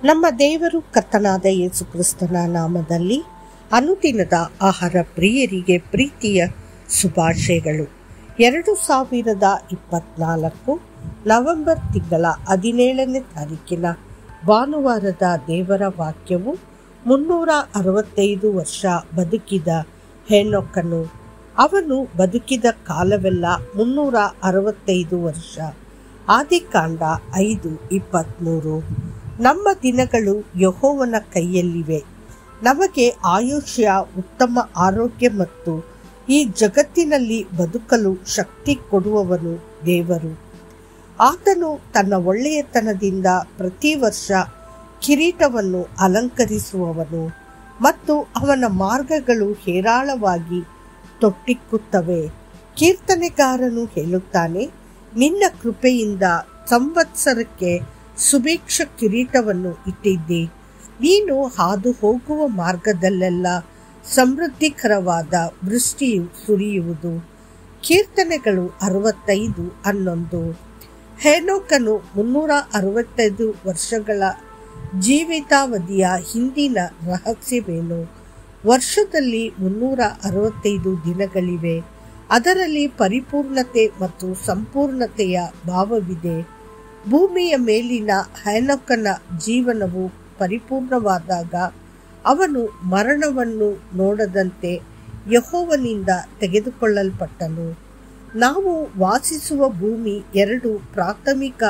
ನಮ್ಮ ದೇವರು ಕರ್ತನಾದ ಯೇಸು ಕ್ರಿಸ್ತನ ನಾಮದಲ್ಲಿ ಅನುದಿನದ ಆಹಾರ ಪ್ರಿಯರಿಗೆ ಪ್ರೀತಿಯ ಶುಭಾಶಯಗಳು. 2024 ನವೆಂಬರ್ ತಿಂಗಳ 17ನೇ ತಾರೀಕಿನ ಭಾನುವಾರದ ದೇವರ ವಾಕ್ಯವು 365 ವರ್ಷ ಬದುಕಿದ ಹೆನೋಕನು. ಅವನು ಬದುಕಿದ ಕಾಲವೆಲ್ಲ 365 ವರ್ಷ. ಆದಿಕಾಂಡ 5:23. ನಮ್ಮ ದಿನಗಳು ಯೆಹೋವನ ಕೈಯಲ್ಲಿವೆ. ನಮಗೆ ಆಯುಷ್ಯ, ಉತ್ತಮ ಆರೋಗ್ಯ ಮತ್ತು ಈ ಜಗತ್ತಿನಲ್ಲಿ ಬದುಕಲು ಶಕ್ತಿ ಕೊಡುವವನು ದೇವರು. ಆತನು ತನ್ನ ಒಳ್ಳೆಯತನದಿಂದ ಪ್ರತಿ ವರ್ಷ ಕಿರೀಟವನ್ನು ಅಲಂಕರಿಸುವವನು ಮತ್ತು ಅವನ ಮಾರ್ಗಗಳು ಹೇರಾಳವಾಗಿ ತೊಟ್ಟಿಕ್ಕುತ್ತವೆ. ಕೀರ್ತನೆಗಾರನು ಹೇಳುತ್ತಾನೆ, ನಿನ್ನ ಕೃಪೆಯಿಂದ ಸಂವತ್ಸರಕ್ಕೆ ಸುಭಿಕ್ಷ ಕಿರೀಟವನ್ನು ಇಟ್ಟಿದ್ದಿ. ನೀನು ಹಾದು ಹೋಗುವ ಮಾರ್ಗದಲ್ಲೆಲ್ಲ ಸಮೃದ್ಧಿಕರವಾದ ವೃಷ್ಟಿಯು ಸುರಿಯುವುದು. ಕೀರ್ತನೆಗಳು 65:11. ಹೆನೋಕನು 365 ವರ್ಷಗಳ ಜೀವಿತಾವಧಿಯ ಹಿಂದಿನ ರಹಸ್ಯವೇನು? ವರ್ಷದಲ್ಲಿ 365 ದಿನಗಳಿವೆ. ಅದರಲ್ಲಿ ಪರಿಪೂರ್ಣತೆ ಮತ್ತು ಸಂಪೂರ್ಣತೆಯ ಭಾವವಿದೆ. ಭೂಮಿಯ ಮೇಲಿನ ಹೆನೋಕನ ಜೀವನವು ಪರಿಪೂರ್ಣವಾದಾಗ ಅವನು ಮರಣವನ್ನು ನೋಡದಂತೆ ಯೆಹೋವನಿಂದ ತೆಗೆದುಕೊಳ್ಳಲ್ಪಟ್ಟನು. ನಾವು ವಾಸಿಸುವ ಭೂಮಿ 2 ಪ್ರಾಥಮಿಕ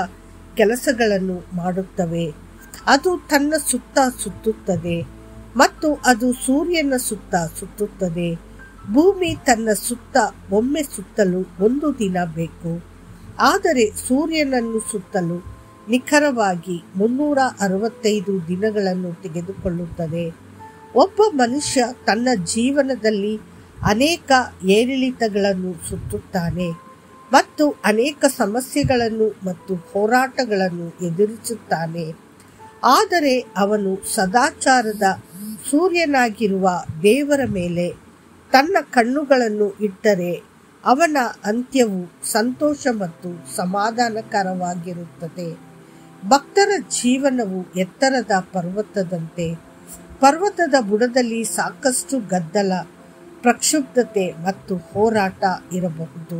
ಕೆಲಸಗಳನ್ನು ಮಾಡುತ್ತವೆ. ಅದು ತನ್ನ ಸುತ್ತ ಸುತ್ತುತ್ತದೆ ಮತ್ತು ಅದು ಸೂರ್ಯನ ಸುತ್ತ ಸುತ್ತುತ್ತದೆ. ಭೂಮಿ ತನ್ನ ಸುತ್ತ ಒಮ್ಮೆ ಸುತ್ತಲು 1 ದಿನ ಬೇಕು, ಆದರೆ ಸೂರ್ಯನನ್ನು ಸುತ್ತಲು ನಿಖರವಾಗಿ 365 ದಿನಗಳನ್ನು ತೆಗೆದುಕೊಳ್ಳುತ್ತದೆ. ಒಬ್ಬ ಮನುಷ್ಯ ತನ್ನ ಜೀವನದಲ್ಲಿ ಅನೇಕ ಏರಿಳಿತಗಳನ್ನು ಸುತ್ತುತ್ತಾನೆ ಮತ್ತು ಅನೇಕ ಸಮಸ್ಯೆಗಳನ್ನು ಮತ್ತು ಹೋರಾಟಗಳನ್ನು ಎದುರಿಸುತ್ತಾನೆ. ಆದರೆ ಅವನು ಸದಾಚಾರದ ಸೂರ್ಯನಾಗಿರುವ ದೇವರ ಮೇಲೆ ತನ್ನ ಕಣ್ಣುಗಳನ್ನು ಇಟ್ಟರೆ ಅವನ ಅಂತ್ಯವು ಸಂತೋಷ ಮತ್ತು ಸಮಾಧಾನಕರವಾಗಿರುತ್ತದೆ. ಭಕ್ತರ ಜೀವನವು ಎತ್ತರದ ಪರ್ವತದಂತೆ. ಪರ್ವತದ ಬುಡದಲ್ಲಿ ಸಾಕಷ್ಟು ಗದ್ದಲ, ಪ್ರಕ್ಷುಬ್ಧತೆ ಮತ್ತು ಹೋರಾಟ ಇರಬಹುದು,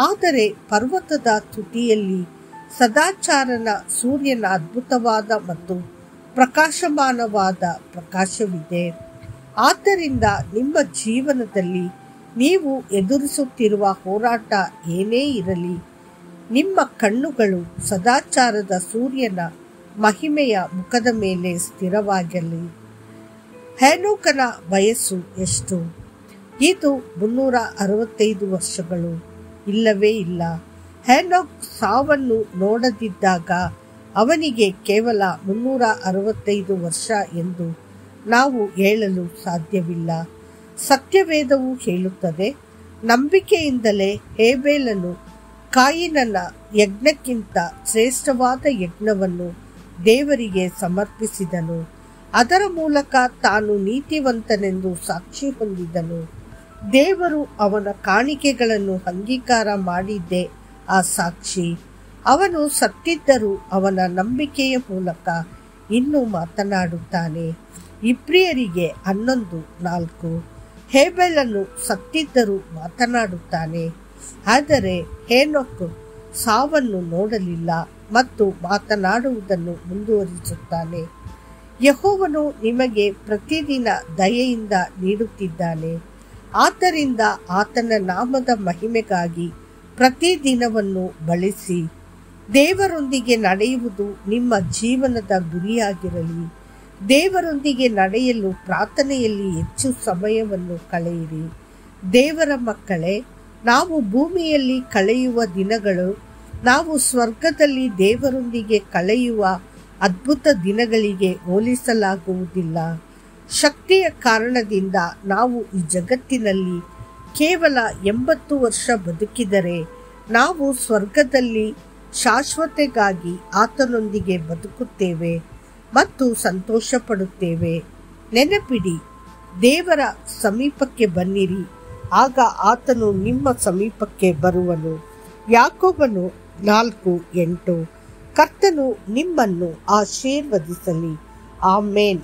ಆದರೆ ಪರ್ವತದ ತುದಿಯಲ್ಲಿ ಸದಾಚಾರನ ಸೂರ್ಯನ ಅದ್ಭುತವಾದ ಮತ್ತು ಪ್ರಕಾಶಮಾನವಾದ ಪ್ರಕಾಶವಿದೆ. ಆದ್ದರಿಂದ ನಿಮ್ಮ ಜೀವನದಲ್ಲಿ ನೀವು ಎದುರಿಸುತ್ತಿರುವ ಹೋರಾಟ ಏನೇ ಇರಲಿ, ನಿಮ್ಮ ಕಣ್ಣುಗಳು ಸದಾಚಾರದ ಸೂರ್ಯನ ಮಹಿಮೆಯ ಮುಖದ ಮೇಲೆ ಸ್ಥಿರವಾಗಲಿ. ಹೆನೋಕನ ವಯಸ್ಸು ಎಷ್ಟು? ಇದು 365 ವರ್ಷಗಳು. ಇಲ್ಲವೇ ಇಲ್ಲ. ಹೆನೋಕ್ ಸಾವನ್ನು ನೋಡದಿದ್ದಾಗ ಅವನಿಗೆ ಕೇವಲ 365 ವರ್ಷ ಎಂದು ನಾವು ಹೇಳಲು ಸಾಧ್ಯವಿಲ್ಲ. ಸತ್ಯವೇದವು ಹೇಳುತ್ತದೆ, ನಂಬಿಕೆಯಿಂದಲೇ ಹೇಬೇಲನು ಕಾಯಿನನ ಯಜ್ಞಕ್ಕಿಂತ ಶ್ರೇಷ್ಠವಾದ ಯಜ್ಞವನ್ನು ದೇವರಿಗೆ ಸಮರ್ಪಿಸಿದನು. ಅದರ ಮೂಲಕ ತಾನು ನೀತಿವಂತನೆಂದು ಸಾಕ್ಷಿ ಹೊಂದಿದನು. ದೇವರು ಅವನ ಕಾಣಿಕೆಗಳನ್ನು ಅಂಗೀಕಾರ ಮಾಡಿದ್ದೇ ಆ ಸಾಕ್ಷಿ. ಅವನು ಸತ್ತಿದ್ದರೂ ಅವನ ನಂಬಿಕೆಯ ಮೂಲಕ ಇನ್ನೂ ಮಾತನಾಡುತ್ತಾನೆ. ಇಬ್ರಿಯರಿಗೆ 11:4. ಹೇಬೇಲನು ಸತ್ತಿದ್ದರೂ ಮಾತನಾಡುತ್ತಾನೆ, ಆದರೆ ಹೆನೋಕ್ ಸಾವನ್ನು ನೋಡಲಿಲ್ಲ ಮತ್ತು ಮಾತನಾಡುವುದನ್ನು ಮುಂದುವರಿಸುತ್ತಾನೆ. ಯೆಹೋವನು ನಿಮಗೆ ಪ್ರತಿದಿನ ದಯೆಯಿಂದ ನೀಡುತ್ತಿದ್ದಾನೆ. ಆದ್ದರಿಂದ ಆತನ ನಾಮದ ಮಹಿಮೆಗಾಗಿ ಪ್ರತಿದಿನವನ್ನು ಬಳಸಿ. ದೇವರೊಂದಿಗೆ ನಡೆಯುವುದು ನಿಮ್ಮ ಜೀವನದ ಗುರಿಯಾಗಿರಲಿ. ದೇವರೊಂದಿಗೆ ನಡೆಯಲು ಪ್ರಾರ್ಥನೆಯಲ್ಲಿ ಹೆಚ್ಚು ಸಮಯವನ್ನು ಕಳೆಯಿರಿ. ದೇವರ ಮಕ್ಕಳೇ, ನಾವು ಭೂಮಿಯಲ್ಲಿ ಕಳೆಯುವ ದಿನಗಳು ನಾವು ಸ್ವರ್ಗದಲ್ಲಿ ದೇವರೊಂದಿಗೆ ಕಳೆಯುವ ಅದ್ಭುತ ದಿನಗಳಿಗೆ ಹೋಲಿಸಲಾಗುವುದಿಲ್ಲ. ಶಕ್ತಿಯ ಕಾರಣದಿಂದ ನಾವು ಈ ಜಗತ್ತಿನಲ್ಲಿ ಕೇವಲ 80 ವರ್ಷ ಬದುಕಿದರೆ ನಾವು ಸ್ವರ್ಗದಲ್ಲಿ ಶಾಶ್ವತೆಗಾಗಿ ಆತನೊಂದಿಗೆ ಬದುಕುತ್ತೇವೆ ಮತ್ತು ಸಂತೋಷ ಪಡುತ್ತೇವೆ. ನೆನಪಿಡಿ, ದೇವರ ಸಮೀಪಕ್ಕೆ ಬನ್ನಿರಿ, ಆಗ ಆತನು ನಿಮ್ಮ ಸಮೀಪಕ್ಕೆ ಬರುವನು. ಯಾಕೋಬನು 4:8. ಕರ್ತನು ನಿಮ್ಮನ್ನು ಆಶೀರ್ವದಿಸಲಿ. ಆಮೇನ್.